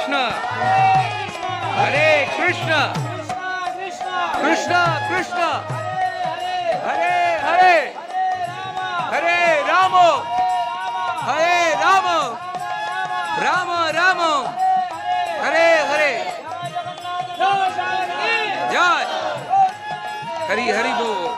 Krishna, Hare Krishna, Krishna Krishna, Hare Hare, Hare Rama, Hare Rama, Rama Rama, Hare Hare. Jai Hari Hari Bol.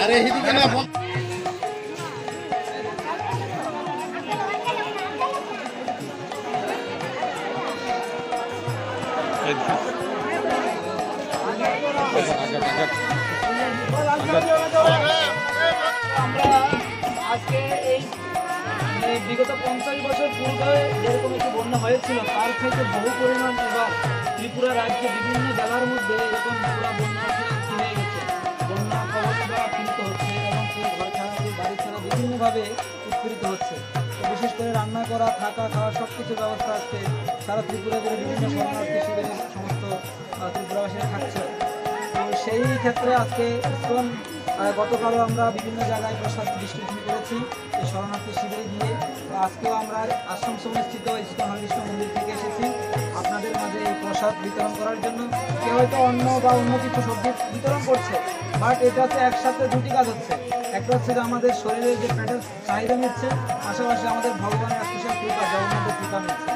अरे हिंदी के ना बोल আজকে এই বিগত 50 বছর পূর্বে যেরকম একটি বন্যা হয়েছিল তার থেকে বহু পরিমাণ এবার ত্রিপুরা রাজ্যে বিভিন্ন জেলার মধ্যে এরকম পুরা বন্যা হয়ে গেছে। বন্যা কবলিত পীড়িত হচ্ছে এবং কেউ ঘর ছাড়া কেউ বাড়ি ছাড়া বিভিন্নভাবে উৎপীড়িত হচ্ছে। তো বিশেষ করে রান্না করা থাকা খাওয়া সব কিছু ব্যবস্থা আজকে সারা ত্রিপুরা জুড়ে বিভিন্ন শরণার্থী শিবিরে সমস্ত ত্রিপুরাবাসীরা থাকছে। তো সেই ক্ষেত্রে আজকে ইসকন গতকালও আমরা বিভিন্ন জায়গায় প্রসাদ ডিস্ট্রিবিউশন করেছি এই শরণার্থী শিবিরে গিয়ে। আজকেও আমরা আশ্রম সমষ্টিত ইসকন হরিকৃষ্ণ মন্দির থেকে এসেছি আপনাদের মাঝে এই প্রসাদ বিতরণ করার জন্য। কেউ হয়তো অন্ন বা অন্য কিছু সবজি বিতরণ করছে, বাট এটা হচ্ছে একসাথে দুটি কাজ হচ্ছে। একটা হচ্ছে যে আমাদের শরীরের যে পেটের চাহিদা মিটছে, পাশাপাশি আমাদের ভগবানের স্পেশাল কৃপা জগন্নাথের কৃপা মিটছে।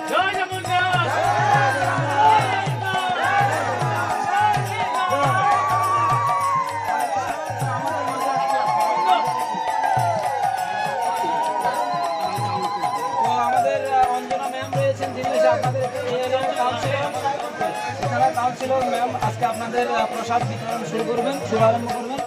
কাউন্সিলর ম্যাম আজকে আপনাদের প্রসাদ বিতরণ শুরু করবেন, শুভারম্ভ করবেন।